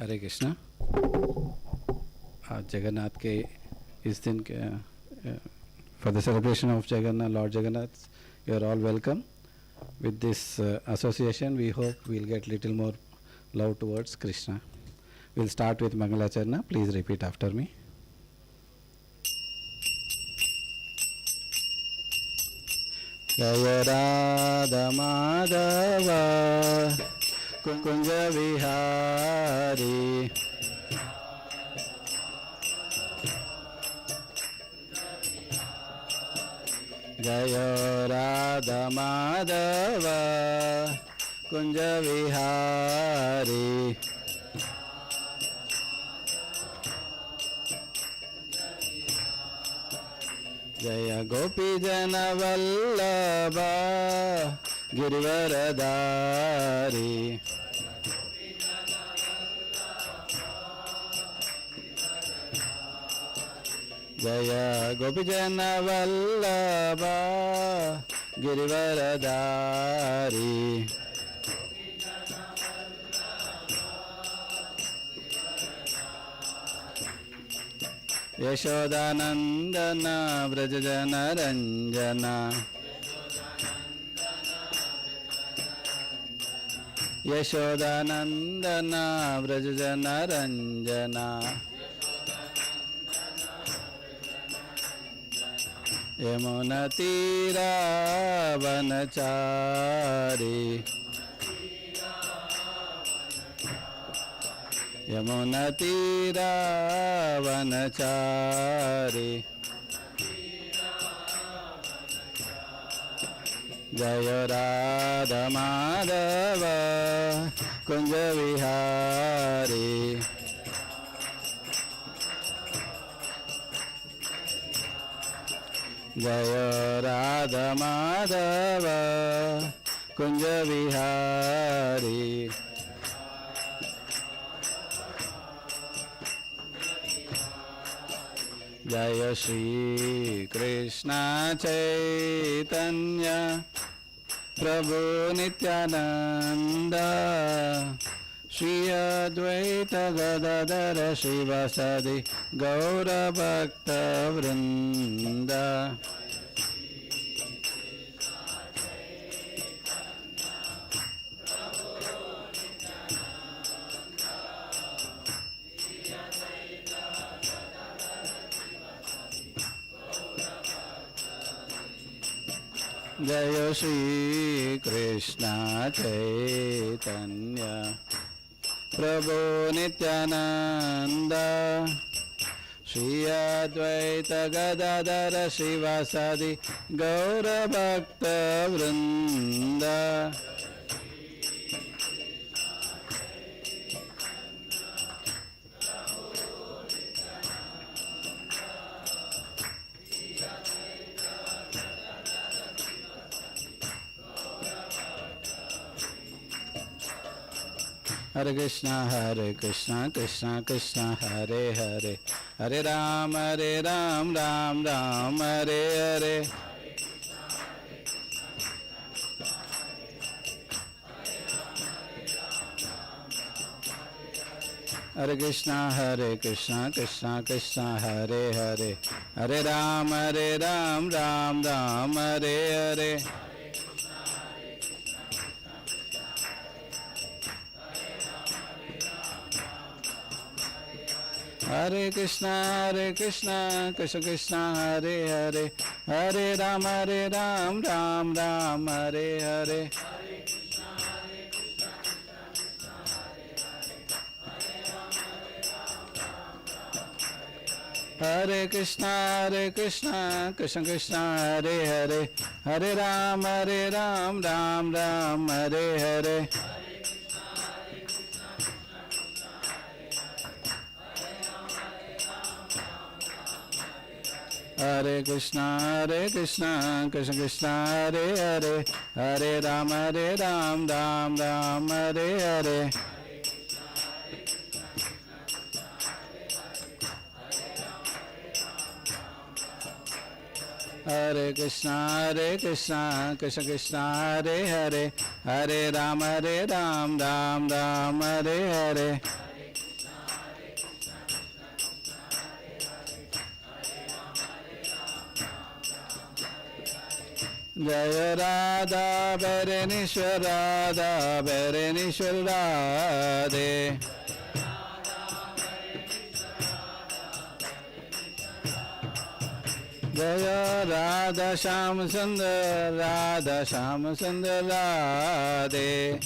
हरे कृष्णा। आज जगन्नाथ के इस दिन के for the celebration of Jagannath, Lord Jagannath, you are all welcome. With this association, we hope we'll get little more love towards Krishna. We'll start with Mangalacharna. Please repeat after me. Jaya Radha Madhava Kunja Vihari Jaya Radha Madhava Kunja Vihari Jaya Gopi Jana Vallabha Girivaradari Jaya Gopi Jana Vallabha Girivaradari Yashodanandana Vrajajana Ranjana Yashodanandana Vrajajana Ranjana Yamuna Tira Vanachari Yamuna Tira Vanachari Jaya Radha Madhava Kunja Vihari Jaya Radha Madhava Kunja Vihari Jaya Shri Krishna Chaitanya Prabhu Nityananda Shri Advaita Gadadara Shivasadi Gaura Bhakta Vrinda Jaya Shri Krishna Chaitanya Prabhu Nityananda Shri Advaita Gadadara Shivasadi Gaura Bhakta Vrinda Hare Krishna, Krishna Krishna, Hare Hare, Hare Ram, Ram Ram, Hare Hare. Hare Krishna, Krishna Krishna, Hare Hare, Hare Ram, Ram Ram, Hare Hare. Hare Krishna, Krishna Krishna, Hare Hare, Hare Ram, Ram Ram, Hare Hare. Hare Krishna, Krishna Krishna, Hare Hare, Hare Ram, Ram Ram, Hare Hare. Hare Krishna, Krishna Krishna, Hare Hare, Hare Ram, Ram Ram, Hare Hare. Hare Krishna, Krishna Krishna, Hare Hare, Hare Ram, Ram Ram, Hare Hare. Jaya Radha Bharaneshwar Radha Bharaneshwar Radhe. Jaya Radha Sham Sundar Radha Sham Sundar Radhe.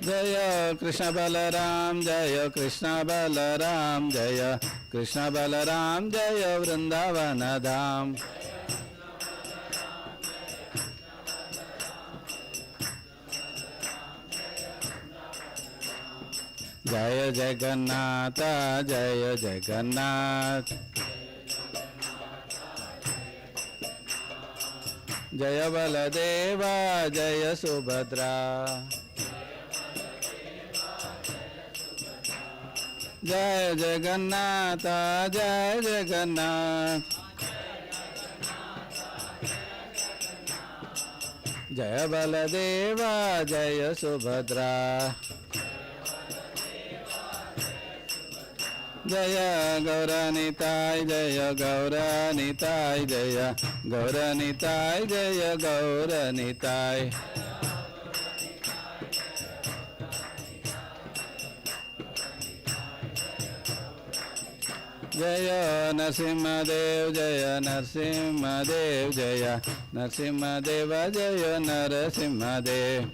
Jaya Krishna Balaram Jaya Krishna Balaram Jaya Krishna Balaram Jaya Vrindavana Dham. Jaya Jagannatha Jaya Jagannath. Jaya Baladeva Jaya Subhadra. Jaya Jagannatha Jaya Jagannath. Jaya Baladeva Jaya Subhadra. Jaya Gauranitai Jaya Gauranitai Jaya Gauranitai Jaya Gauranitai. Jaya Narasimhadev Jaya Narasimhadev Jaya Narasimhadeva Jaya Narasimhadev.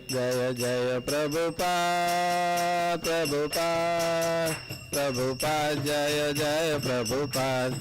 Jaya Jaya Prabhupada Prabhupada Prabhupada Jaya Jaya Prabhupada.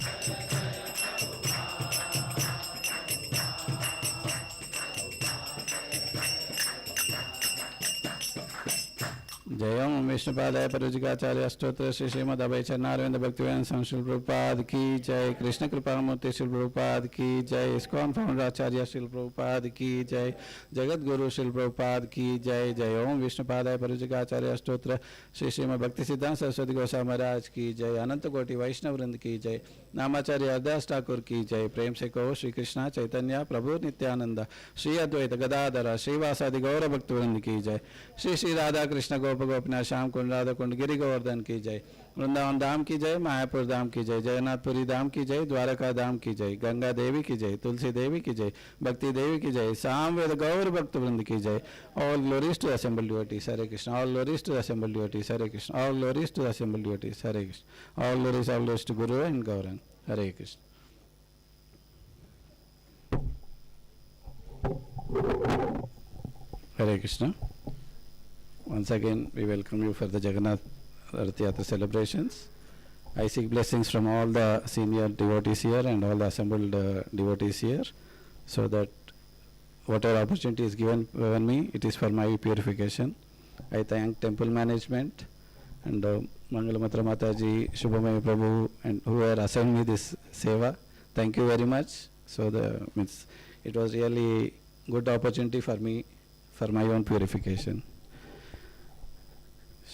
Jayam Vishnupadaya Parujikacharya Stotra Shri Srimad Abhay Charnarvinda Bhaktivedanta Swami Prabhupada Ki Jai. Krishna Kripamurti Shri Prabhupada Ki Jai. ISKCON Founder Acharya Shri Prabhupada Ki Jai. Jagat Guru Shri Prabhupada Ki Jai. Jayam Vishnupadaya Parujikacharya Stotra Shri Srimad Bhaktisiddhanta Saraswati Goswami Maharaj Ki Jai. Ananta Koti Vaishnav Vrind Ki Jai. Namacharya Ardas Thakur Ki Jai. Prem Se Kaho Shri Krishna Chaitanya Prabhu Nityananda Shri Advaita Gadadhara Shri Vasadi Gaura Bhakti Vrind Ki Jai. Shri Shri Radha Krishna Gopa Gopinath Shyam कुंड राधा कुंड गिरि गोवर्धन की जय. वृंदावन धाम की जय. मायापुर धाम की जय. जगन्नाथपुरी धाम की जय. द्वारका धाम की जय. गंगा देवी की जय. तुलसी देवी की जय. भक्ति देवी की जय. सामवेद गौर भक्त वृंद की जय. All glories to assembled devotees. Hare Krishna. All glories to assembled devotees. Hare Krishna. All glories to assembled devotees. Hare Krishna. All glories to Guru and Gauran. Hare Krishna. Hare Krishna. Once again, we welcome you for the Jagannath Rath Yatra celebrations. I seek blessings from all the senior devotees here and all the assembled devotees here, so that whatever opportunity is given me, it is for my purification. I thank temple management and Mangalamatra Mataji, Shubhamaya Prabhu, and who have assigned me this seva. Thank you very much. So it was really good opportunity for me for my own purification.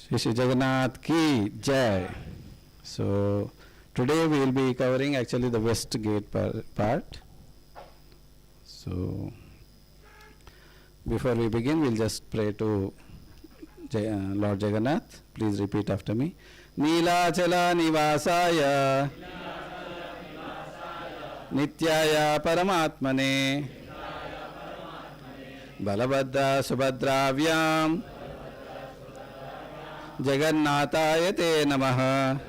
Shri Jagannath Ki Jai. So today we will be covering actually the west gate part. So before we begin, we will just pray to Lord Jagannath. Please repeat after me. Nilachala Nivasaya Nityaya Paramatmane Balabhadra Subhadravyam Jagannathaya Te Namaha.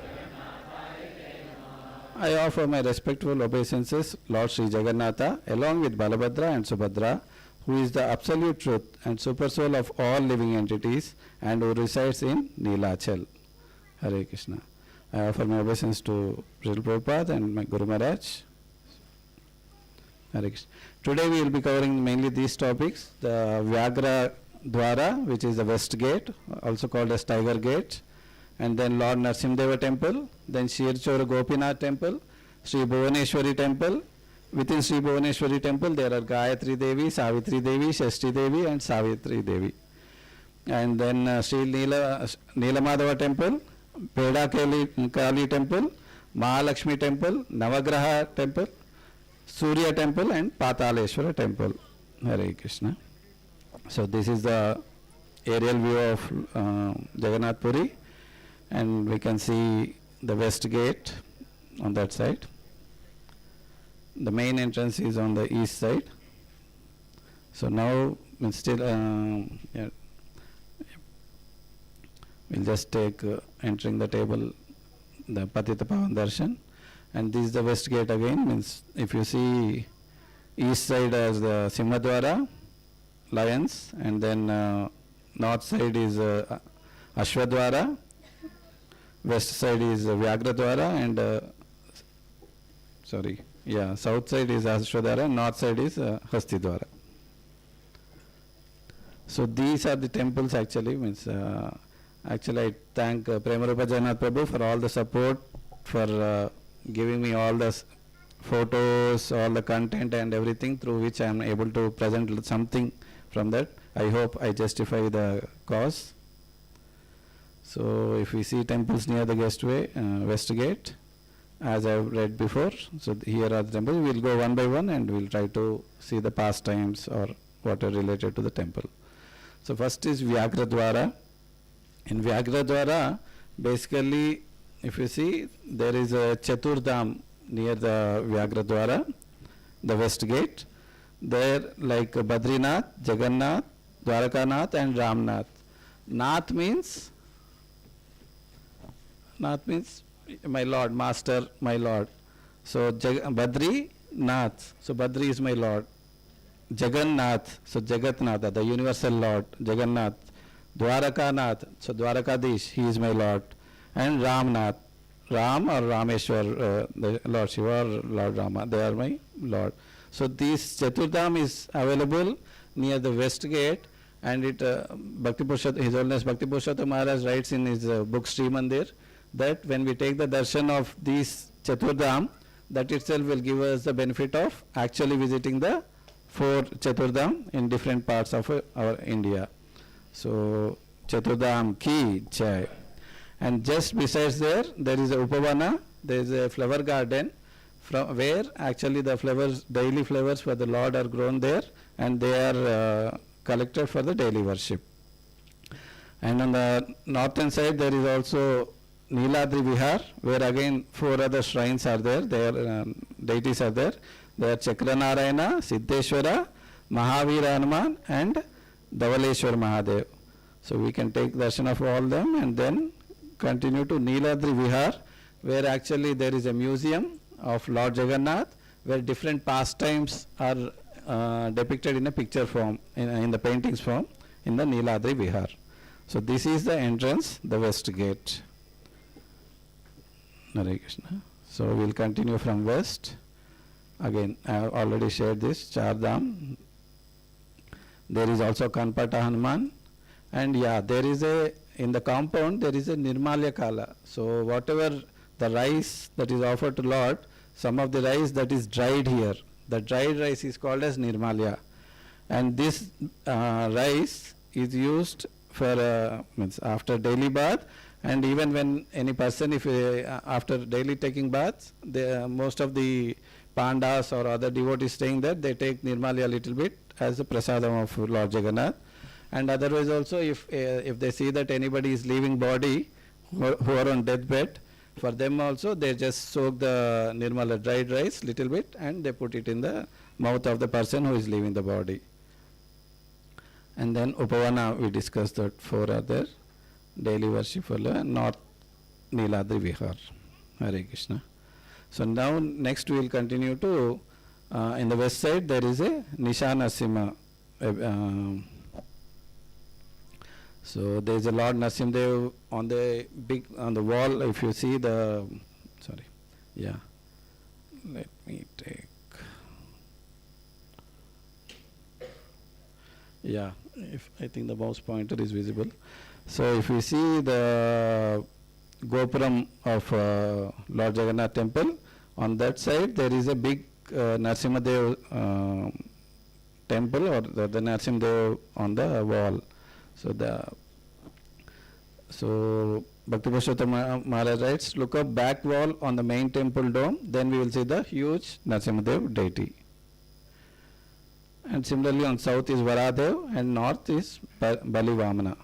I offer my respectful obeisances, Lord Sri Jagannatha, along with Balabhadra and Subhadra, who is the absolute truth and super soul of all living entities and who resides in Nilachal. Hare Krishna. I offer my obeisance to Srila Prabhupada and my Guru Maharaj. Hare Krishna. Today we will be covering mainly these topics: the Vyagra Dwara, which is the west gate, also called as Tiger Gate, and then Lord Narasimdeva Temple, then Shirchora Gopinath Temple, Sri Bhuvaneshwari Temple. Within Sri Bhuvaneshwari Temple there are Gayatri Devi, Savitri Devi, Shashti Devi and Savitri Devi. And then Sri Neelamadhava Temple, Peda Kali Temple, Mahalakshmi Temple, Navagraha Temple, Surya Temple and Pataleshwara Temple. Hare Krishna. So this is the aerial view of Jagannath Puri, and we can see the west gate on that side. The main entrance is on the east side. So now we'll still we'll just take entering the table, the Patita Pavan Darshan, and this is the west gate again. Means if you see east side as the Simhadwara, lions, and then north side is Ashwadwara, west side is Vyagradwara, and south side is Ashwadwara, north side is Hastidwara. So these are the temples actually. Means actually I thank Premarupa Jagannath Prabhu for all the support, for giving me all the photos, all the content and everything through which I am able to present something from that. I hope I justify the cause. So if we see temples near the west gate, as I have read before, so here are the temples. We will go one by one and we will try to see the pastimes or what are related to the temple. So first is Vyagradwara. In Vyagradwara, basically, if you see, there is a Chaturdham near the Vyagradwara, the west gate. There, like Badrinath, Jagannath, Dwarakanath, and Ramnath. Nath means my Lord, Master, my Lord. So Badri, Nath. So Badri is my Lord. Jagannath, so Jagatnatha, the universal Lord, Jagannath. Dwarakanath, so Dwarakadish, he is my Lord. And Ramnath, Ram or Rameshwar, the Lord Shiva or Lord Rama, they are my Lord. So this Chaturdham is available near the west gate, and it Bhakti Purushottam, His Holiness Bhakti Purushottam Maharaj writes in his book Sri Mandir that when we take the darshan of these Chaturdham, that itself will give us the benefit of actually visiting the 4 Chaturdham in different parts of our India. So Chaturdham ki jai. And just besides there is a Upavana, there is a flower garden from where actually the flowers, daily flowers for the Lord are grown there, and they are collected for the daily worship. And on the northern side there is also Niladri Vihar, where again 4 other shrines are there, their deities are there. They are Chakranarayana, Siddheshwara, Mahavira Hanuman, and Dhavaleshwar Mahadev. So we can take darshan of all them and then continue to Niladri Vihar, where actually there is a museum of Lord Jagannath, where different pastimes are depicted in a picture form, in the paintings form, in the Niladri Vihar. So this is the entrance, the west gate. Hare Krishna. So we will continue from west. Again, I have already shared this, Chardham. There is also Kanpata Hanuman. And there is in the compound, there is a Nirmalya Kala. So whatever the rice that is offered to Lord, some of the rice that is dried here, the dried rice is called as Nirmalya. And this rice is used for after daily bath, and even when any person, if after daily taking baths, most of the Pandas or other devotees staying there, they take Nirmalya a little bit as a prasadam of Lord Jagannath. And otherwise also, if they see that anybody is leaving body who are on deathbed, for them also they just soak the Nirmala dried rice little bit and they put it in the mouth of the person who is leaving the body. And then Upavana, we discussed that 4 are there. Daily worship for North Niladri Vihar. Hare Krishna. So now next we will continue to, in the west side there is a Nisha Narasimha. So there is a Lord Narasimhadev on the wall. If you see the, let me take, if I think the mouse pointer is visible. So if we see the Gopuram of Lord Jagannath temple, on that side there is a big Narasimhadev temple, or the Narasimhadev on the wall. So Bhakti Purushottam Maharaj writes, look up back wall on the main temple dome, then we will see the huge Narasimhadev deity. and similarly on south is Varadev and north is Balivamana.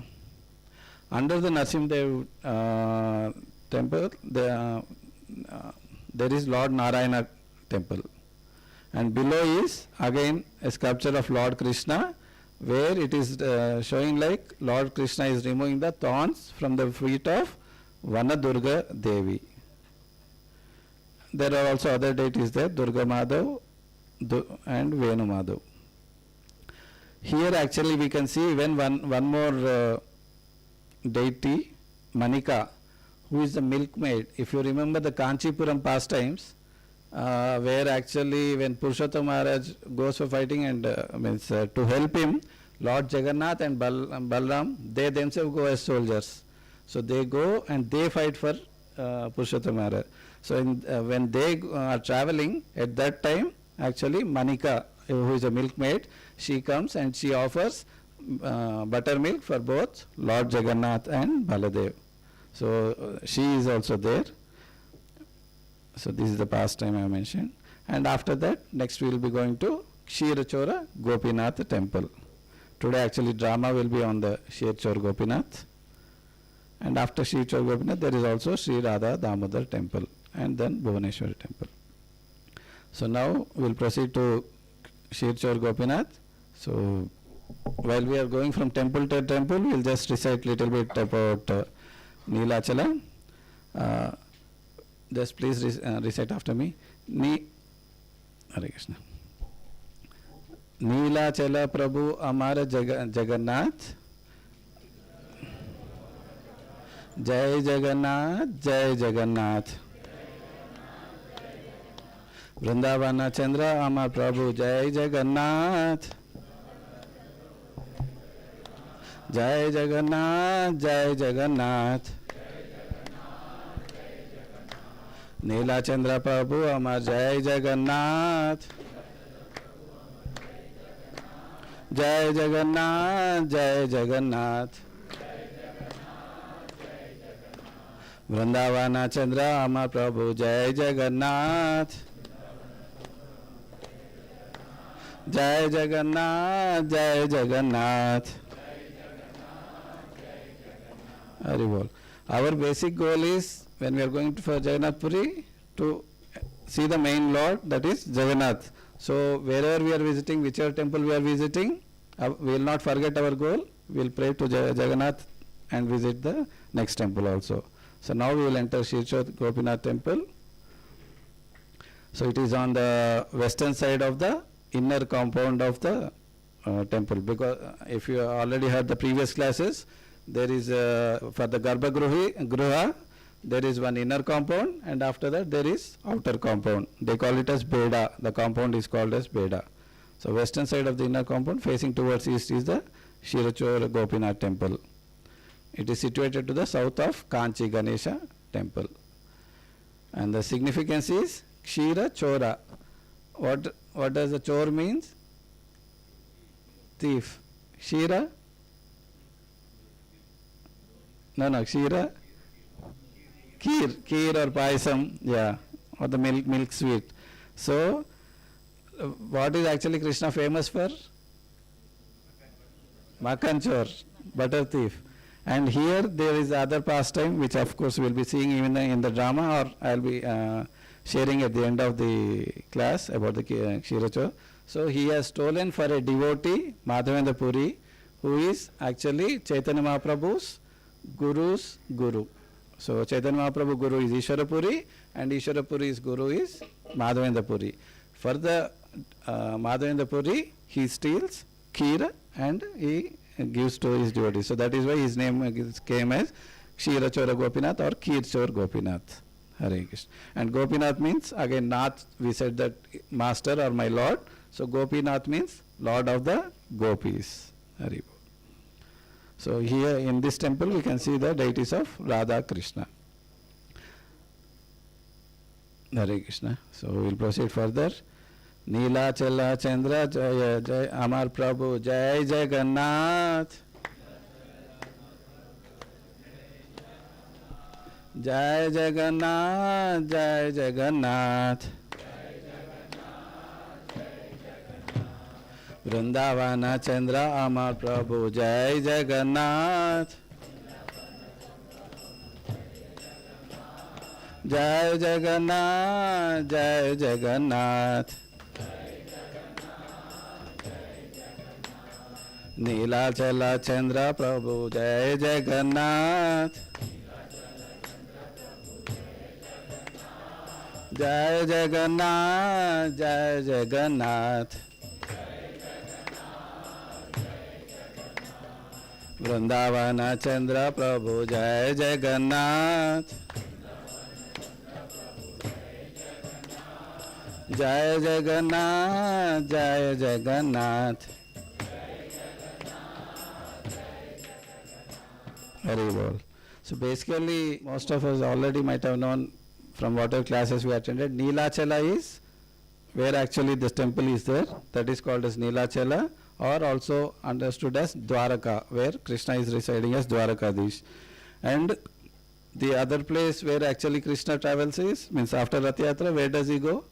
Under the Narsimhadev temple, there is Lord Narayana temple, and below is again a sculpture of Lord Krishna, where it is showing like Lord Krishna is removing the thorns from the feet of Vana Durga Devi. There are also other deities there, Durga Madhav and Venu Madhav. Here actually we can see even one more deity, Manika, who is the milkmaid. If you remember the Kanchipuram pastimes, where actually when Purushottam Maharaj goes for fighting and to help him, Lord Jagannath and Balram, they themselves go as soldiers. So they go and they fight for Purushottam Maharaj. So when they are traveling, at that time, actually Manika, who is a milkmaid, she comes and she offers buttermilk for both Lord Jagannath and Baladev. So she is also there. So this is the pastime I mentioned. And after that, next we will be going to Kshirachora Gopinath temple. Today actually drama will be on the Kshirachora Gopinath. And after Kshirachora Gopinath, there is also Sri Radha Damodar temple and then Bhuvaneshwari temple. So now we will proceed to Kshirachora Gopinath. So while we are going from temple to temple, we will just recite little bit about Neelachala. Just please recite after me. Hare Krishna. Neelachala Prabhu Amara Jagannath. Jai Jagannath, Jai Jagannath. Vrindavana Chandra Amar Prabhu, Jai Jagannath. Jai Jagannath, Jai Jagannath. Neela Chandra Prabhu Amar, Jai Jagannath. Jai Jagannath, Jai Jagannath. Vrindavana Chandra Amar Prabhu, Jai Jagannath. Jai Jagannath, Jai Jagannath. Haribol. Our basic goal is, when we are going for Jagannath Puri, to see the main Lord, that is Jagannath. So wherever we are visiting, whichever temple we are visiting, we will not forget our goal. We will pray to Jagannath and visit the next temple also. So now we will enter Kshirachora Gopinath temple. So it is on the western side of the inner compound of the temple. Because if you already heard the previous classes, there is for the Garbhagruha, there is one inner compound, and after that there is outer compound. They call it as Beda. The compound is called as Beda. So western side of the inner compound facing towards east is the Kshirachora Gopinath temple. It is situated to the south of Kanchi Ganesha temple. And the significance is Kshirachora. What does the chor means? Thief. Kshira? No, Kshira? Kheer or paisam, yeah, or the milk sweet. So, what is actually Krishna famous for? Makan chor, butter thief. And here there is other pastime, which of course we will be seeing even in the drama, or I will be sharing at the end of the class about the Kshirachora. So he has stolen for a devotee, Madhavendra Puri, who is actually Chaitanya Mahaprabhu's Guru's Guru. So Chaitanya Mahaprabhu Guru is Ishvara Puri, and Ishvara Puri's Guru is Madhavendra Puri. For the Madhavendra Puri, he steals kheer and he gives to his devotees. So that is why his name came as Kshirachora Gopinath or Kheerchor Gopinath. Hare Krishna. And Gopinath means, again, Nath, we said that master or my lord. So Gopinath means Lord of the Gopis. Hare. So here in this temple we can see the deities of Radha Krishna. Hare Krishna. So we will proceed further. Neelachala Chandra Jaya Jaya Amar Prabhu Jai Jagannath. Jai Jagannath, Jai Jagannath. Vrindavana Chandra Amar Prabhu Jai Jagannath. Jai Jagannath, Jai Jagannath. Neelachala Chandra Prabhu Jai Jagannath. Jai Jagannath, Jai Jagannath. Vrindavana Chandra Prabhu Jai Jagannath. Jai Jagannath, Jai Jagannath. Very well. So basically, most of us already might have known from whatever classes we attended, Neelachala is where actually this temple is there. That is called as Neelachala, or also understood as Dwaraka, where Krishna is residing as Dwarakadish. And the other place where actually Krishna travels is, means after Rath Yatra, where does he go?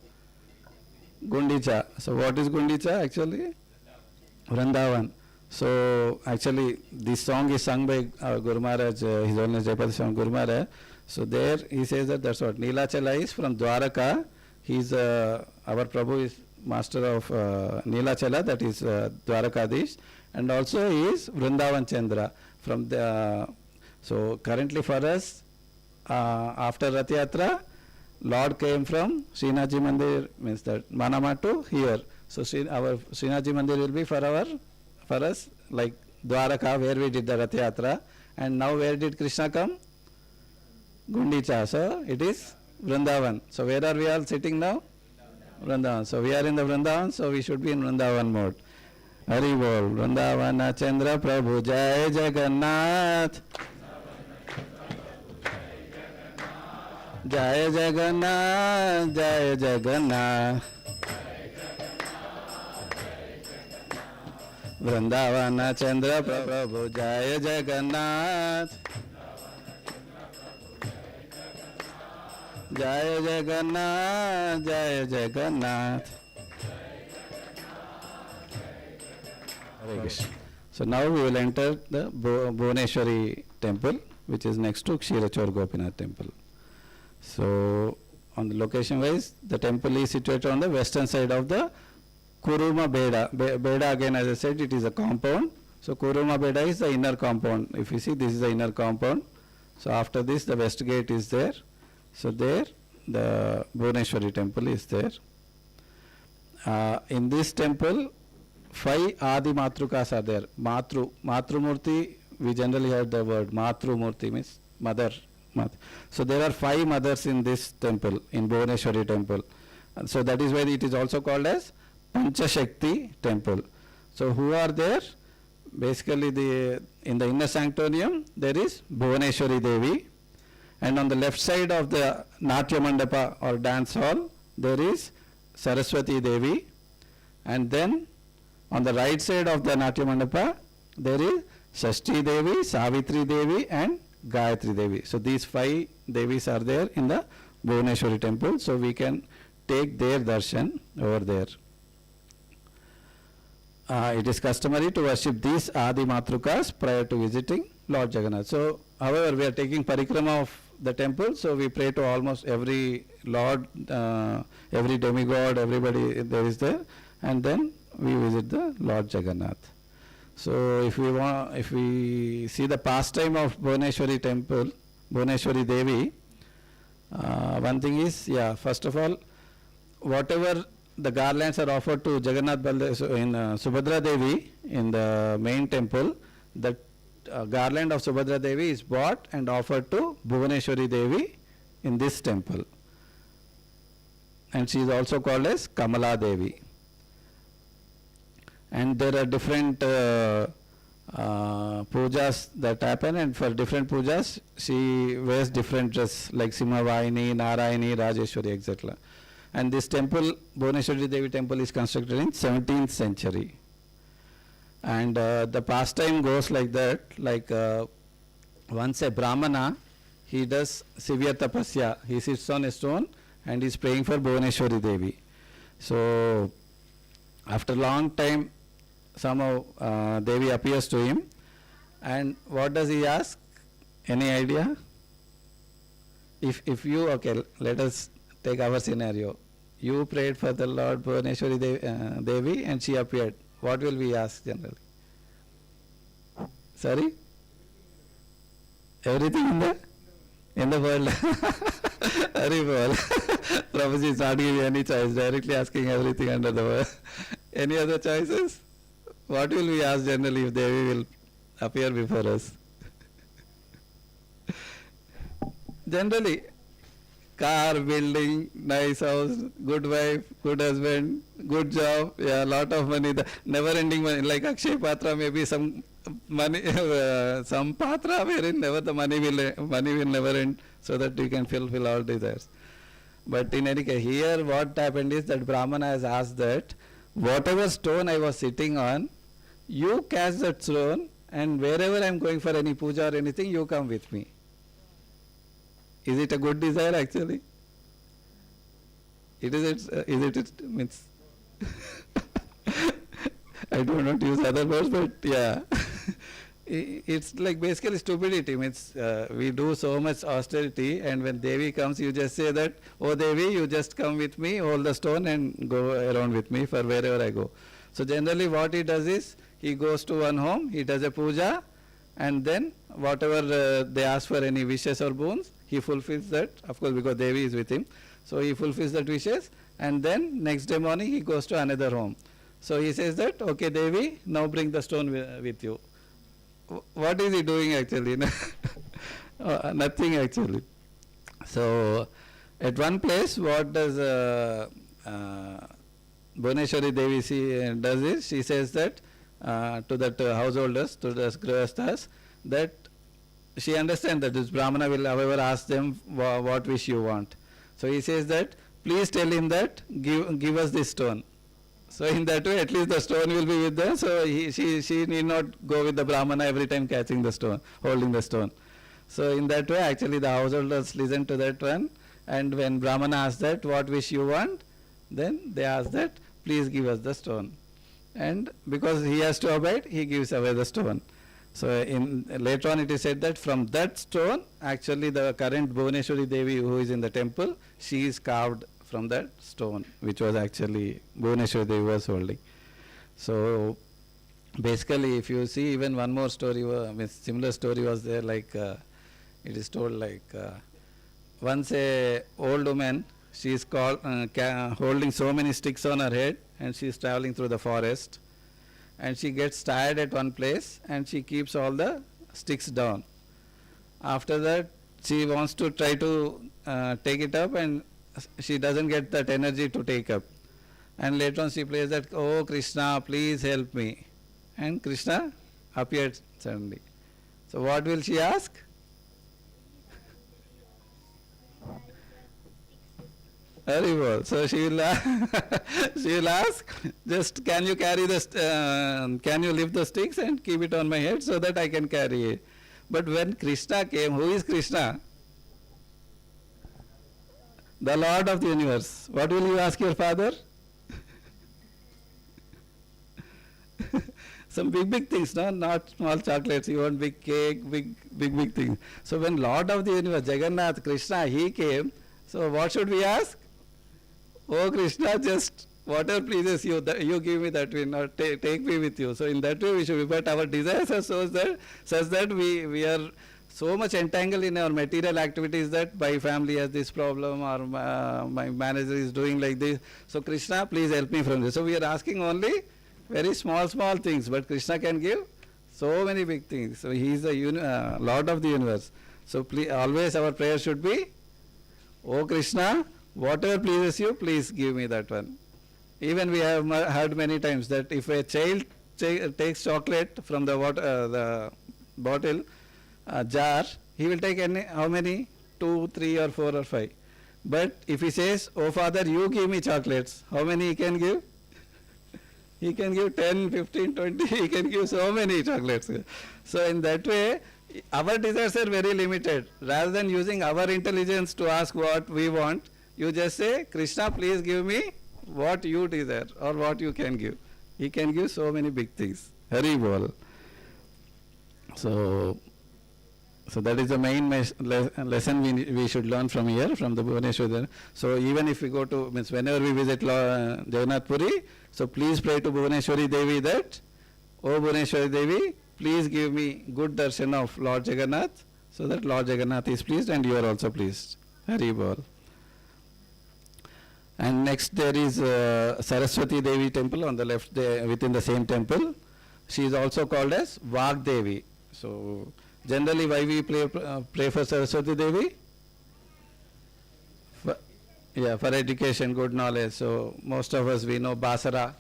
Gundicha. So what is Gundicha actually? Vrindavan. So actually this song is sung by our Guru Maharaj, His Holiness Jayapati Swami Guru Maharaj. So there he says that that's what Neelachala is from Dwaraka. He's our Prabhu is master of Neelachala, that is Dwarakadish, and also he is Vrindavan Chandra from the. So currently for us, after Rath Yatra, Lord came from Srinathji Mandir, means that Manama to here. So our Srinathji Mandir will be for us like Dwaraka, where we did the Rath Yatra, and now where did Krishna come? Gundicha. So it is Vrindavan. So where are we all sitting now? Vrindavan. So we are in the Vrindavan, so we should be in Vrindavan mode. Hari Bol. Vrindavana Chandra Prabhu Jai Jagannath. Jai Jagannath, Jai Jagannath. Vrindavana Chandra Prabhu Jai Jagannath. Jai Jagannath, Jai Jagannath. Hare Krishna. So now we will enter the Bhuvaneshwari temple, which is next to Kshirachor Gopinath temple. So on the location wise, the temple is situated on the western side of the Kuruma Beda. Beda again, as I said, it is a compound. So Kuruma Beda is the inner compound. If you see, this is the inner compound. So after this, the west gate is there. So there, the Bhuvaneshwari temple is there. In this temple, 5 Adi Matrukas are there. Matrumurti, we generally heard the word Matrumurti, means mother. So there are 5 mothers in this temple, in Bhuvaneshwari temple. And so that is why it is also called as Panchashakti temple. So who are there? Basically in the inner sanctorium, there is Bhuvaneshwari Devi. And on the left side of the Natya Mandapa or dance hall, there is Saraswati Devi. And then on the right side of the Natya Mandapa, there is Shashti Devi, Savitri Devi and Gayatri Devi. So these 5 Devis are there in the Bhuvaneshwari temple. So we can take their darshan over there. It is customary to worship these Adi Matrukas prior to visiting Lord Jagannath. So however, we are taking parikrama of the temple, so we pray to almost every Lord, every demigod, everybody there is there, and then we visit the Lord Jagannath. So if we see the pastime of Bhuvaneshwari temple, Bhuvaneshwari Devi, one thing is, first of all, whatever the garlands are offered to Jagannath in Subhadra Devi in the main temple, the garland of Subhadra Devi is bought and offered to Bhuvaneshwari Devi in this temple. And she is also called as Kamala Devi. And there are different pujas that happen, and for different pujas she wears different dress like Simhavahini, Narayani, Rajeshwari, etc. And this temple, Bhuvaneshwari Devi temple, is constructed in 17th century. And the pastime goes like that, like once a Brahmana, he does severe tapasya, he sits on a stone and is praying for Bhuvaneshwari Devi. So after long time, somehow Devi appears to him, and what does he ask? Any idea? If you, okay, let us take our scenario. You prayed for the Lord Bhuvaneshwari Devi and she appeared. What will we ask generally? Sorry? Everything in the world. Haribol. Prabhuji is not giving any choice, directly asking everything under the world. Any other choices? What will we ask generally if Devi will appear before us? Generally, car, building, nice house, good wife, good husband, good job, yeah, lot of money, the never-ending money, like Akshay Patra, maybe some money, some patra wherein never the money will never end, so that you can fulfill all desires. But in any case, here what happened is that Brahmana has asked that whatever stone I was sitting on, you catch that stone, and wherever I am going for any puja or anything, you come with me. Is it a good desire actually? Is it means I don't want to use other words, but yeah. It's like basically stupidity. Means we do so much austerity, and when Devi comes, you just say that, oh Devi, you just come with me, hold the stone and go around with me for wherever I go. So generally what he does is, he goes to one home, he does a puja, and then whatever they ask for any wishes or boons, he fulfills that, of course because Devi is with him. So he fulfills that wishes, and then next day morning he goes to another home. So he says that, okay Devi, now bring the stone with you. What is he doing actually? Nothing actually. So at one place, what does Bhuvaneshwari Devi does is, she says that to that householders, to the grihasthas, that she understands that this Brahmana will however ask them what wish you want. So he says that, please tell him that, give us this stone. So in that way, at least the stone will be with them. So she need not go with the Brahmana every time catching the stone, holding the stone. So in that way, actually the householders listen to that one. And when Brahmana asks that, what wish you want? Then they ask that, please give us the stone. And because he has to abide, he gives away the stone. So later on it is said that from that stone, actually the current Bhuvaneshwari Devi who is in the temple, she is carved from that stone, which was actually Bhuvaneshwari Devi was holding. So basically, if you see even one more story, similar story was there, like it is told like once a old woman, she is holding so many sticks on her head, and she is traveling through the forest, and she gets tired at one place and she keeps all the sticks down. After that, she wants to try to take it up, and she doesn't get that energy to take up. And later on she plays that, oh Krishna, please help me. And Krishna appeared suddenly. So what will she ask? Haribol. So she will ask, just can you carry the, can you lift the sticks and keep it on my head so that I can carry it. But when Krishna came, who is Krishna? The Lord of the universe. What will you ask your father? Some big things, no? Not small chocolates. You want big cake, big things. So when Lord of the universe, Jagannath, Krishna, he came. So what should we ask? Oh Krishna, just whatever pleases you, you give me that way, not take me with you. So in that way we should be. But our desires are such that we are so much entangled in our material activities that my family has this problem, or my manager is doing like this. So Krishna, please help me from this. So we are asking only very small things, but Krishna can give so many big things. So he is the Lord of the universe. So please, always our prayer should be, oh Krishna, whatever pleases you, please give me that one. Even we have heard many times that if a child takes chocolate from the bottle, jar, he will take how many? 2, 3 or 4 or 5. But if he says, oh Father, you give me chocolates, how many he can give? He can give 10, 15, 20, he can give so many chocolates. So in that way, our desires are very limited. Rather than using our intelligence to ask what we want, you just say, Krishna, please give me what you desire or what you can give. He can give so many big things. Hari Bol. So that is the main lesson we should learn from here, from the Bhuvaneshwari. So even if we go to, means whenever we visit Jagannath Puri, so please pray to Bhuvaneshwari Devi that, oh Bhuvaneshwari Devi, please give me good darshan of Lord Jagannath, so that Lord Jagannath is pleased and you are also pleased. Hari Bol. And next there is Saraswati Devi temple on the left there, within the same temple. She is also called as Vag Devi. So generally why we pray for Saraswati Devi? For education, good knowledge. So most of us we know Basara.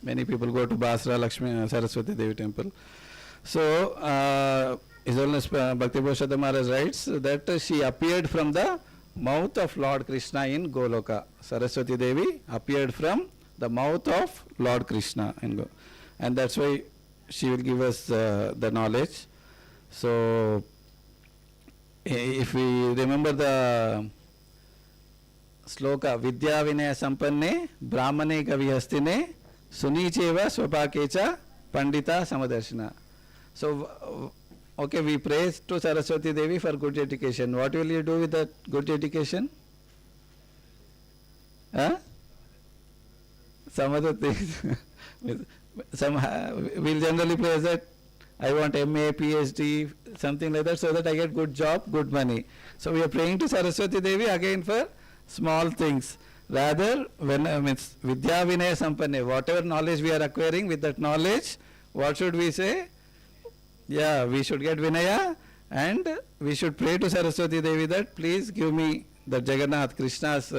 Many people go to Basara Lakshmi Saraswati Devi temple. So His Holiness Bhaktivedanta Maharaj writes that she appeared from the mouth of Lord Krishna in Goloka. Saraswati Devi appeared from the mouth of Lord Krishna in Goloka. And that's why she will give us the knowledge. So if we remember the sloka, Vidya Vinaya Sampanne Brahmane Kavihastine Sunicheva Swapakecha Pandita Samadarshana. So okay, we pray to Saraswati Devi for good education. What will you do with that good education? Some other things. We'll generally pray that I want MA, PhD, something like that, so that I get good job, good money. So we are praying to Saraswati Devi again for small things. Rather, when Vidya Vinaya Sampanne, whatever knowledge we are acquiring, with that knowledge, what should we say? Yeah, we should get Vinaya, and we should pray to Saraswati Devi that please give me the Jagannath, Krishna's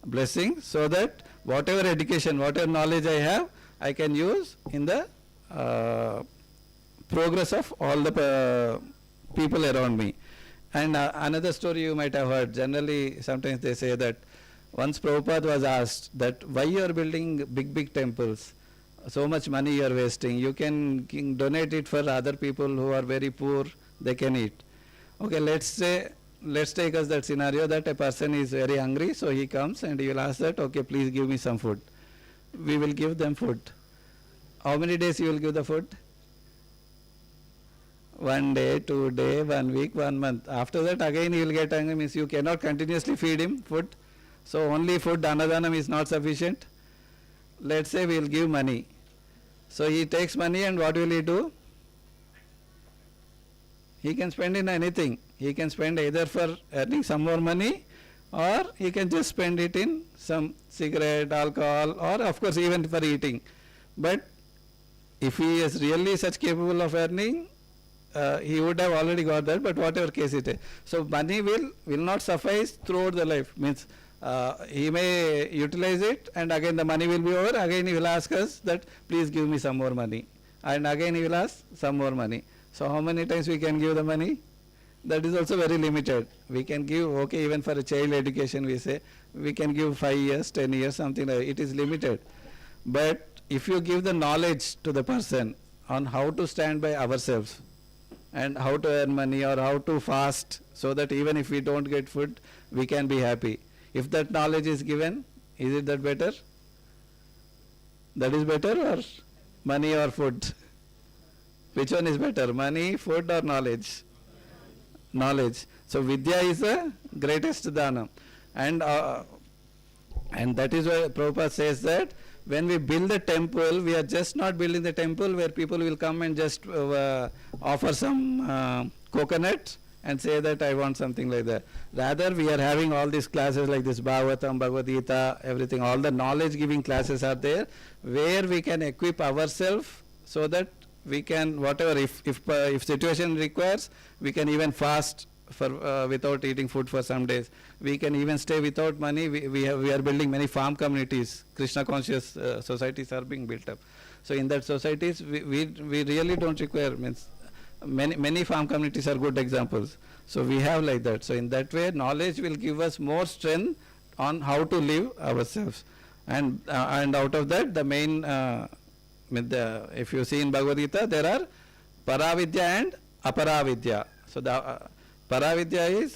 blessing, so that whatever education, whatever knowledge I have, I can use in the progress of all the people around me. And another story you might have heard, generally sometimes they say that once Prabhupada was asked that why you are building big temples, so much money you are wasting, you can donate it for other people who are very poor, they can eat. Okay, let's take us that scenario that a person is very hungry, so he comes and he will ask that, okay, please give me some food. We will give them food. How many days you will give the food? 1 day, 2 days, 1 week, 1 month. After that again he will get hungry, means you cannot continuously feed him food. So only food, Annadanam is not sufficient. Let's say we will give money. So he takes money and what will he do? He can spend in anything. He can spend either for earning some more money, or he can just spend it in some cigarette, alcohol, or of course even for eating. But if he is really such capable of earning, he would have already got that, but whatever case it is. So money will not suffice throughout the life. Means he may utilize it and again the money will be over, again he will ask us that please give me some more money, and again he will ask some more money. So how many times we can give the money? That is also very limited. We can give, okay, even for a child education we say, we can give 5 years, 10 years, something like that. It is limited. But if you give the knowledge to the person on how to stand by ourselves and how to earn money or how to fast, so that even if we don't get food, we can be happy. If that knowledge is given, is it that better? That is better, or money or food? Which one is better, money, food or knowledge? Knowledge. So Vidya is the greatest dana. And that is why Prabhupada says that when we build a temple, we are just not building the temple where people will come and just offer some coconut and say that I want something like that. Rather, we are having all these classes like this Bhagavatam, Bhagavad Gita, everything, all the knowledge giving classes are there, where we can equip ourselves so that we can, whatever, if situation requires, we can even fast for without eating food for some days. We can even stay without money. We are building many farm communities. Krishna conscious societies are being built up. So in that societies, we really don't require, means many farm communities are good examples. So we have like that. So in that way, knowledge will give us more strength on how to live ourselves. And out of that, the main, if you see in Bhagavad Gita, there are Paravidya and Aparavidya. So the Paravidya is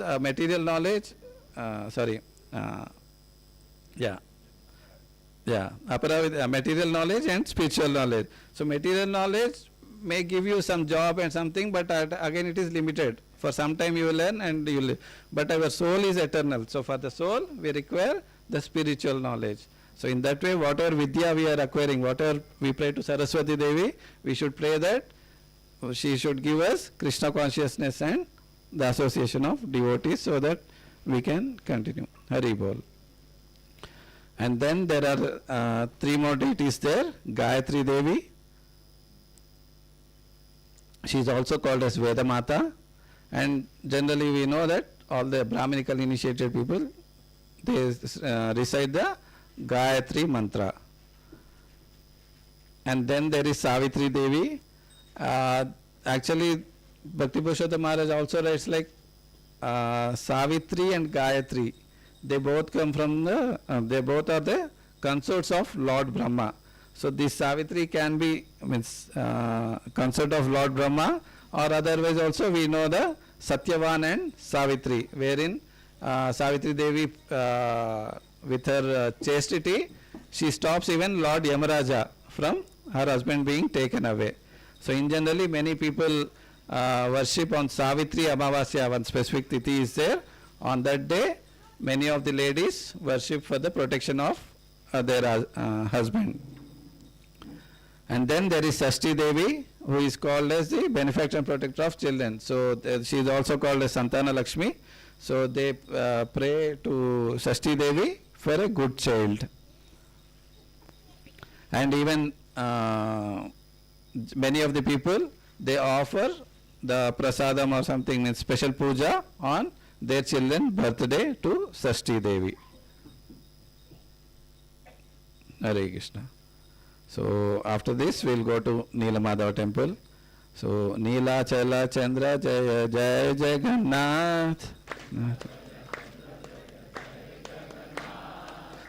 Yeah, apara with material knowledge and spiritual knowledge. So material knowledge may give you some job and something, but again it is limited. For some time you will learn and you will, but our soul is eternal. So for the soul we require the spiritual knowledge. So in that way, whatever vidya we are acquiring, whatever we pray to Saraswati Devi, we should pray that she should give us Krishna consciousness and the association of devotees so that we can continue. Hari Bol. And then there are three more deities there. Gayatri Devi. She is also called as Vedamata. And generally we know that all the Brahminical initiated people, they recite the Gayatri mantra. And then there is Savitri Devi. Actually, Bhakti Purushottam Maharaj also writes like Savitri and Gayatri. They both come from the, they both are the consorts of Lord Brahma. So this Savitri can be consort of Lord Brahma, or otherwise also we know the Satyavan and Savitri, wherein Savitri Devi with her chastity, she stops even Lord Yamaraja from her husband being taken away. So in generally many people worship on Savitri Amavasya, one specific tithi is there. On that day, many of the ladies worship for the protection of their husband. And then there is Sashti Devi, who is called as the benefactor and protector of children. So she is also called as Sanatana Lakshmi. So they pray to Sashti Devi for a good child. And even many of the people, they offer the prasadam or something, means special puja on their children's birthday to Sashti Devi. Hare Krishna. So after this we will go to Neelamadhava temple. So Neela Chala Chandra Jaya Jaya Jagannath.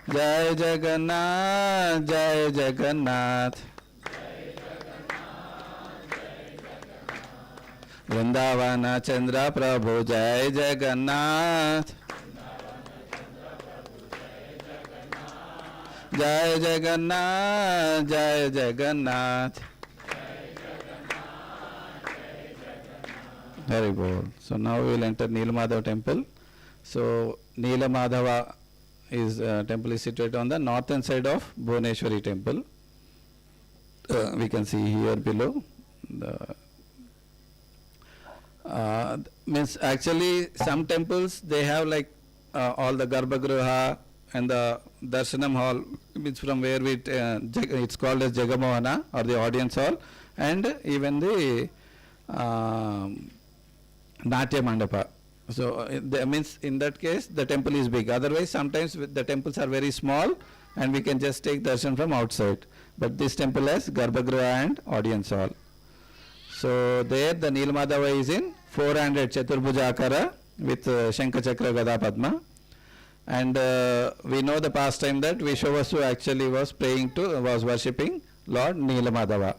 Jai Jagannath, Jai Jagannath. Vrindavana Chandra Prabhu, Jai Jagannath. Jai Jagannath, Jai Jagannath. Very good. So now we will enter Neelamadhava temple. So Neelamadhava is temple is situated on the northern side of Bhuvaneshwari temple. We can see here below. Means actually some temples they have like all the Garbhagriha and the Darshanam hall, means from where we it's called as Jagamohana or the audience hall, and even the Natya Mandapa. So means in that case the temple is big. Otherwise sometimes the temples are very small and we can just take darshan from outside. But this temple has Garbhagriha and audience hall. So there the Neelamadhava is in four-handed Chaturbhuja Akara with Shankha Chakra Gada Padma. And we know the past time that Vishwavasu actually was worshipping Lord Neelamadhava.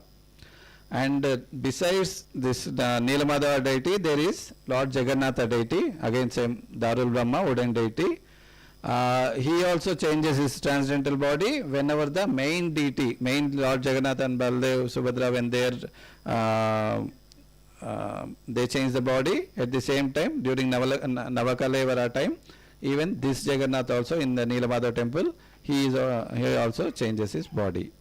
And besides this Neelamadhava deity, there is Lord Jagannatha deity, again same Darul Brahma, wooden deity. He also changes his transcendental body whenever the main deity, main Lord Jagannath and Baldev, Subhadra, when they change the body at the same time during Navakalevara time. Even this Jagannath also in the Neelamadhava temple, he also changes his body.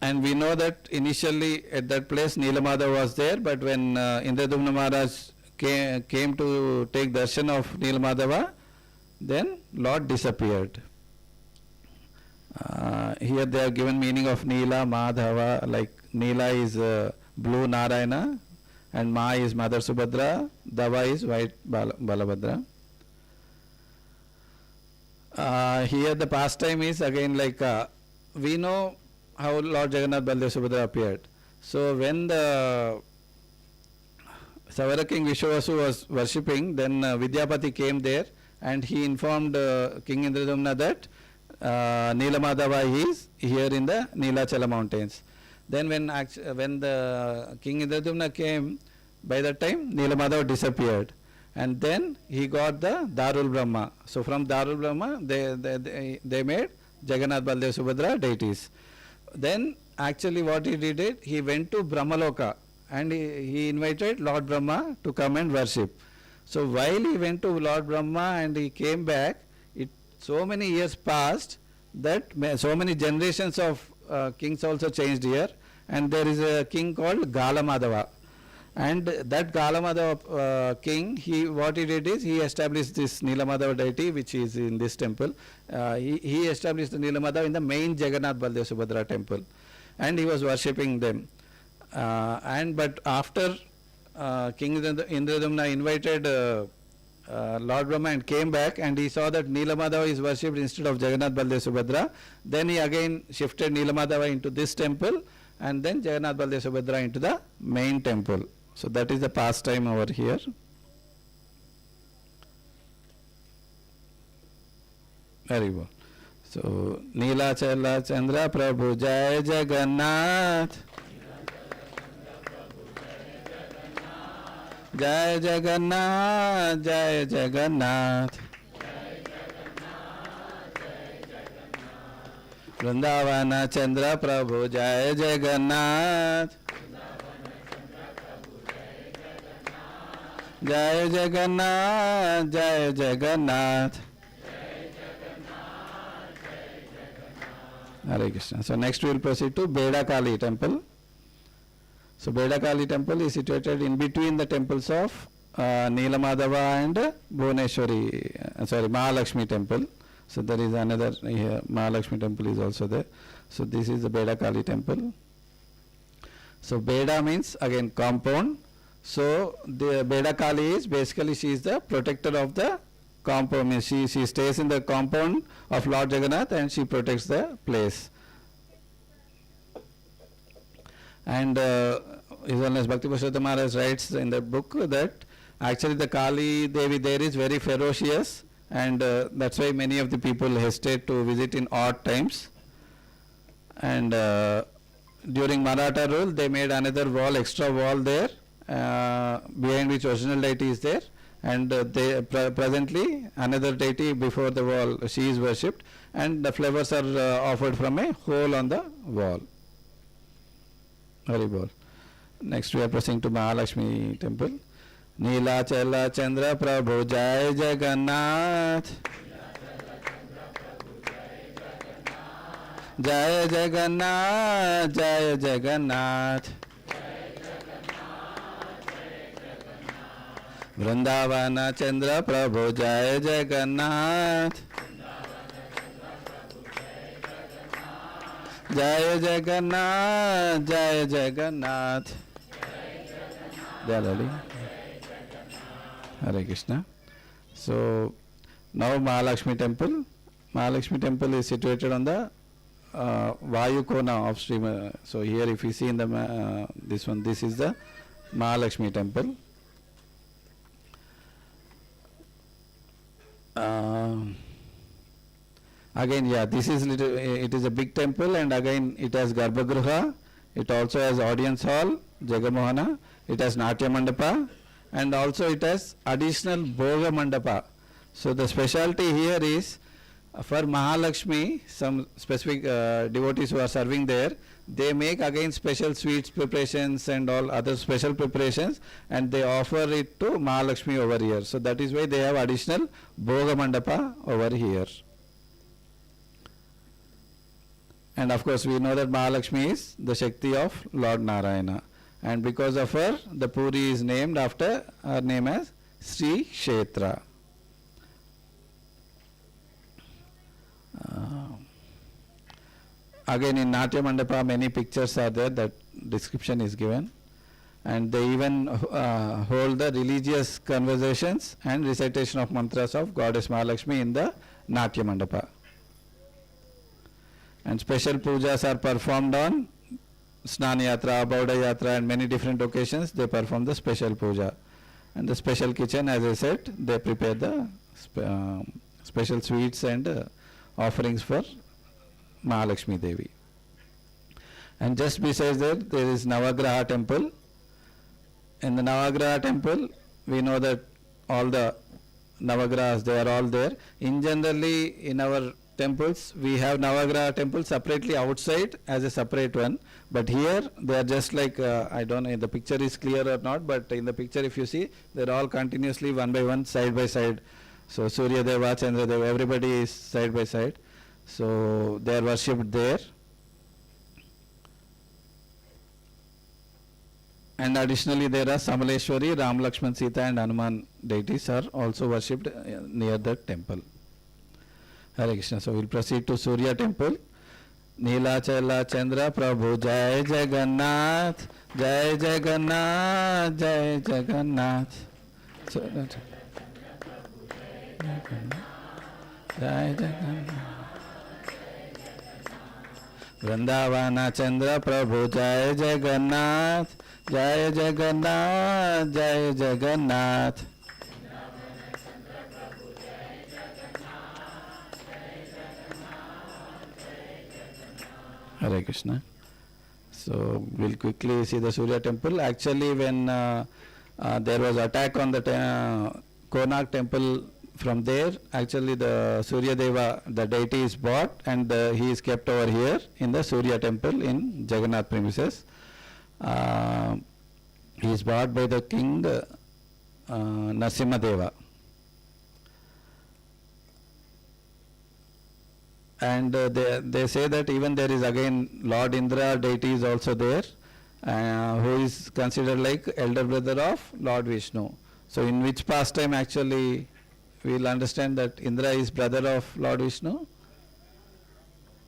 And we know that initially at that place Neelamadhava was there, but when Indradumna Maharaj came to take darshan of Neelamadhava, then Lord disappeared. Here they have given meaning of Neela, Madhava, like Neela is blue Narayana, and Ma is Mother Subhadra, Dava is white Balabhadra. Here the pastime is again like we know how Lord Jagannath Baldev Subhadra appeared. So when the Savara King Vishwavasu was worshipping, then Vidyapati came there and he informed King Indradumna that Neelamadhava is here in the Neelachala mountains. Then when the King Indradumna came, by that time Neelamadhava disappeared. and then he got the Darul Brahma. So from Darul Brahma they made Jagannath, Baldev, Subhadra deities. Then actually what he did, he went to Brahmaloka and he invited Lord Brahma to come and worship. So while he went to Lord Brahma and he came back, so many years passed that so many generations of kings also changed here, and there is a king called Galamadava. And that Galamadava king, what he did is he established this Nilamadava deity which is in this temple. He established the Nilamadava in the main Jagannath Baldev Subhadra temple, and he was worshipping them. But after King Indradumna invited Lord Brahma and came back, and he saw that Nilamadava is worshipped instead of Jagannath Baldev Subhadra, then he again shifted Nilamadava into this temple, and then Jagannath Baldev Subhadra into the main temple. So that is the pastime over here. Very well. So Neelachala Chandra Prabhu Jai Jagannath, Jai Jagannath, Jai Jagannath, Vrindavana Chandra Prabhu Jai Jagannath, Jai Jagannath, Jai Jagannath, Hare Krishna. So next we will proceed to Beda Kali temple. So Beda Kali temple is situated in between the temples of Nilamadava and Bhuvaneshwari, Mahalakshmi temple. So there is another here, Mahalakshmi temple is also there. So this is the Beda Kali temple. So Beda means again compound. So the Beda Kali is basically, she is the protector of the compound. Means she stays in the compound of Lord Jagannath and she protects the place. And His Holiness Bhakti Purushottam Maharaj writes in the book that actually the Kali Devi there is very ferocious, and that's why many of the people hesitate to visit in odd times. And during Maratha rule they made another wall, extra wall there, behind which original deity is there, and presently another deity before the wall, she is worshipped, and the flowers are offered from a hole on the wall. Very well. Next we are proceeding to Mahalakshmi temple. Neelachala Chandra Prabhu Jai Jagannath, Jai Jagannath, Jai Jagannath, Vrindavana Chandra Prabhu Jai Jagannath, Jai Jagannath, Jai Jagannath, Jai Lali. Hare Krishna. So now Mahalakshmi temple. Mahalakshmi temple is situated on the Vayu Kona of stream. So here if you see in the this one, this is the Mahalakshmi temple. Again, yeah, this is it is a big temple, and again it has Garbhagruha, it also has audience hall, Jagamohana, it has Natya Mandapa, and also it has additional Bhoga Mandapa. So the specialty here is for Mahalakshmi, some specific devotees who are serving there, they make again special sweets preparations and all other special preparations, and they offer it to Mahalakshmi over here. So that is why they have additional Bhoga Mandapa over here. And of course we know that Mahalakshmi is the Shakti of Lord Narayana, and because of her the Puri is named after her name as Sri Kshetra. Again in Natya Mandapa many pictures are there, that description is given, and they even hold the religious conversations and recitation of mantras of Goddess Mahalakshmi in the Natya Mandapa. And special pujas are performed on Snan Yatra, Bauda Yatra, and many different occasions they perform the special puja. And the special kitchen, as I said, they prepare the special sweets and offerings for Mahalakshmi Devi. And just besides that, there is Navagraha temple. In the Navagraha temple, we know that all the Navagrahas, they are all there. In generally, in our temples, we have Navagraha temples separately outside as a separate one. But here, they are just like, I don't know if the picture is clear or not, but in the picture, if you see, they are all continuously one by one, side by side. So, Surya Deva, Chandra Deva, everybody is side by side. So, they are worshipped there. And additionally, there are Samaleshwari, Ram, Lakshman, Sita and Hanuman deities are also worshipped near the temple. Hare Krishna. So, we will proceed to Surya temple. Neelachala Chandra Prabhu Jai Jagannath, Jai Jagannath, Jai Jagannath. So that Jai Jagannath. Vrindavana Chandra Prabhu Jai Jagannath, Jai Jagannath, Jai Jagannath. Hare Krishna. So we'll quickly see the Surya temple. Actually, when there was attack on the Konark temple from there, actually the Surya Deva, the deity is bought and he is kept over here in the Surya temple in Jagannath premises. He is bought by the king Narasimha Deva. And they say that even there is again Lord Indra deity is also there, who is considered like elder brother of Lord Vishnu. So in which pastime actually we will understand that Indra is brother of Lord Vishnu?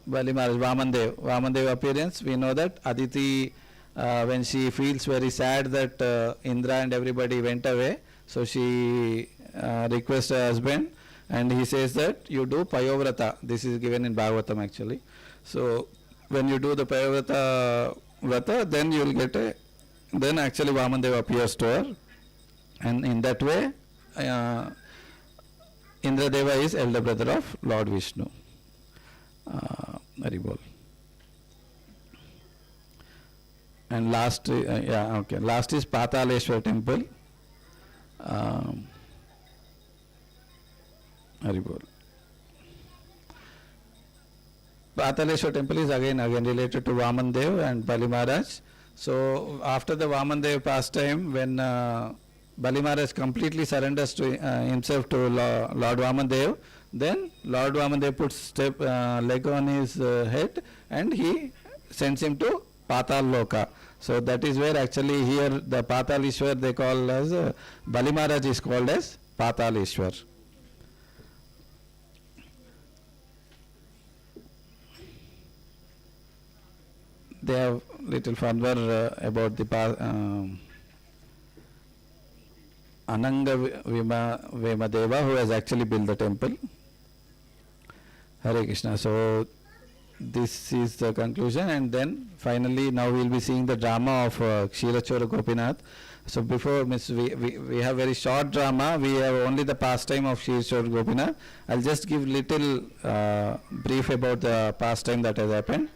Bali Maharaj, Vamandev. Vamandev appearance, we know that Aditi, when she feels very sad that Indra and everybody went away, so she requests her husband and he says that you do Payovrata. This is given in Bhagavatam actually. So when you do the Payovrata Vrata, then you will get a, then actually Vamandev appears to her, and in that way Indra Deva is elder brother of Lord Vishnu. Haribol. And last, last is Pataleshwar temple. Haribol. Pataleshwar temple is again related to Vamandev and Bali Maharaj. So after the Vamandev pastime, when Bali Maharaj completely surrenders to himself to Lord Vamandev, then Lord Vamandev puts leg on his head and he sends him to Patal Loka. So that is where actually here the Pataleshwar they call as Bali Maharaj is called as Pataleshwar. They have little further about the Ananga Vemadeva, who has actually built the temple. Hare Krishna. So this is the conclusion, and then finally now we will be seeing the drama of Kshirachora Gopinath. So before we have very short drama, we have only the pastime of Kshirachora Gopinath. I'll just give little brief about the pastime that has happened.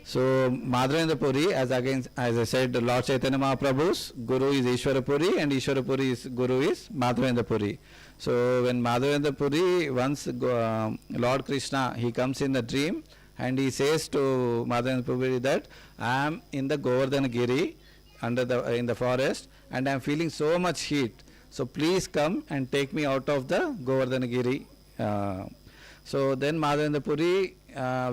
So Madhavendra Puri, as I said, Lord Chaitanya Mahaprabhu's Guru is Ishwara Puri and Ishwara Puri's Guru is Madhavendra Puri. So when Madhavendra Puri, once Lord Krishna, he comes in the dream and he says to Madhavendra Puri that I am in the Govardhana Giri in the forest and I am feeling so much heat. So please come and take me out of the Govardhana Giri. So then Madhavendra Puri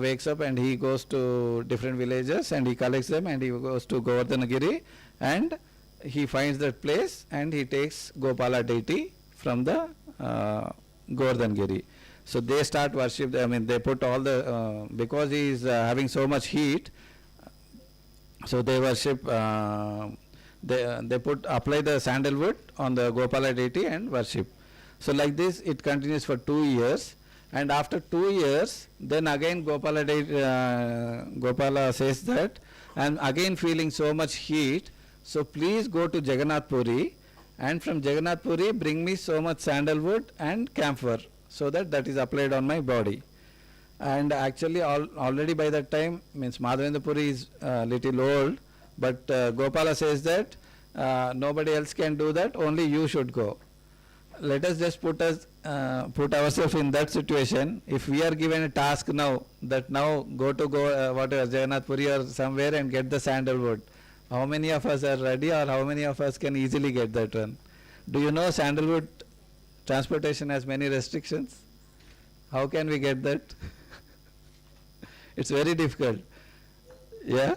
wakes up and he goes to different villages and he collects them and he goes to Govardhana Giri and he finds that place and he takes Gopala deity from the Govardhana Giri. So they start worship, they put all the, because he is having so much heat, so they worship, they apply the sandalwood on the Gopala deity and worship. So like this it continues for 2 years. And after 2 years, then again Gopala says that I am again feeling so much heat, so please go to Jagannath Puri and from Jagannath Puri bring me so much sandalwood and camphor so that is applied on my body. And actually already by that time, means Madhavendra Puri is little old, but Gopala says that nobody else can do that, only you should go. let us just put ourselves in that situation. If we are given a task now, that now go whatever, Jagannath Puri or somewhere and get the sandalwood, how many of us are ready, or how many of us can easily get that one? Do you know sandalwood transportation has many restrictions? How can we get that? It's very difficult. Yeah?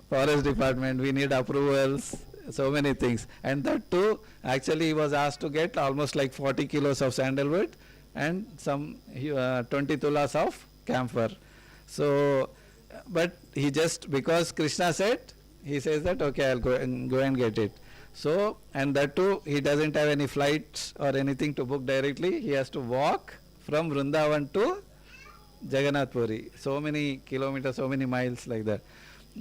Forest department, we need approvals, so many things. And that too, actually he was asked to get almost like 40 kilos of sandalwood and some 20 tulas of camphor. So, but he just, because Krishna said, he says that, okay, I'll go and get it. So, and that too, he doesn't have any flights or anything to book directly. He has to walk from Vrindavan to Jagannath Puri. So many kilometers, so many miles like that.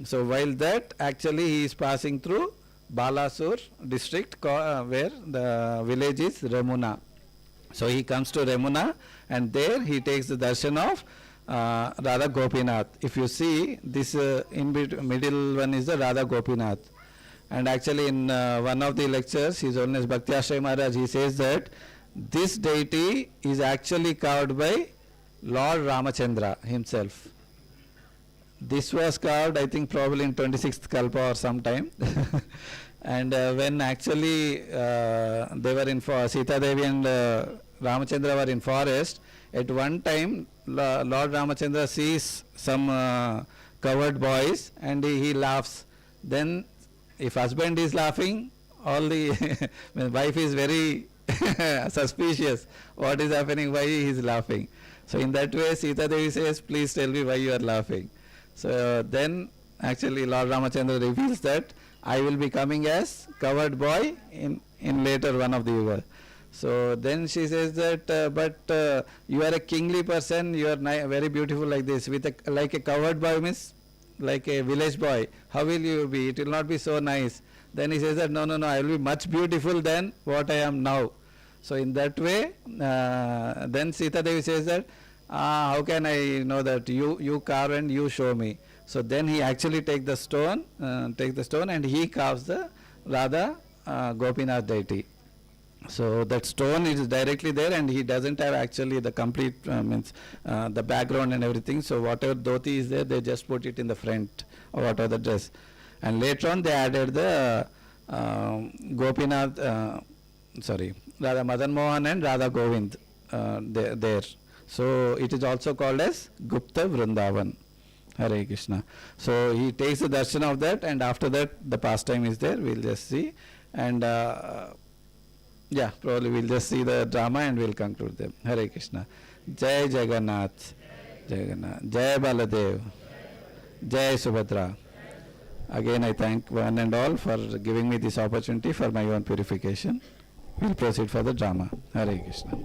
So while that, actually he is passing through Balasur district, where the village is Remuna. So he comes to Remuna, and there he takes the darshan of Radha Gopinath. If you see, this middle one is the Radha Gopinath. And actually in one of the lectures, His Holiness Bhakti Ashray Maharaj, he says that this deity is actually carved by Lord Ramachandra himself. This was carved, I think, probably in 26th Kalpa or sometime. And when actually they were in Sita Devi and Ramachandra were in forest, at one time Lord Ramachandra sees some covered boys and he laughs. Then if husband is laughing, all the wife is very suspicious. What is happening? Why he is laughing? So in that way, Sita Devi says, please tell me why you are laughing. So then actually Lord Ramachandra reveals that I will be coming as covered boy in later one of the yuga. So then she says that, but you are a kingly person, you are very beautiful like this, with like a covered boy means like a village boy. How will you be? It will not be so nice. Then he says that no, I will be much beautiful than what I am now. So in that way, then Sita Devi says that, how can I know that? You carve and you show me. So then he actually takes the stone and he carves the Radha Gopinath deity. So that stone is directly there, and he doesn't have actually the complete the background and everything. So whatever dhoti is there, they just put it in the front or whatever the dress. And later on they added the Gopinath, Radha Madan Mohan and Radha Govind there. So it is also called as Gupta Vrindavan. Hare Krishna. So he takes the darshan of that, and after that the pastime is there. We'll just see, and probably we'll just see the drama and we'll conclude them. Hare Krishna. Jai Jagannath, Jai Baladev, Jai Subhadra. Again I thank one and all for giving me this opportunity for my own purification. We'll proceed for the drama. Hare Krishna.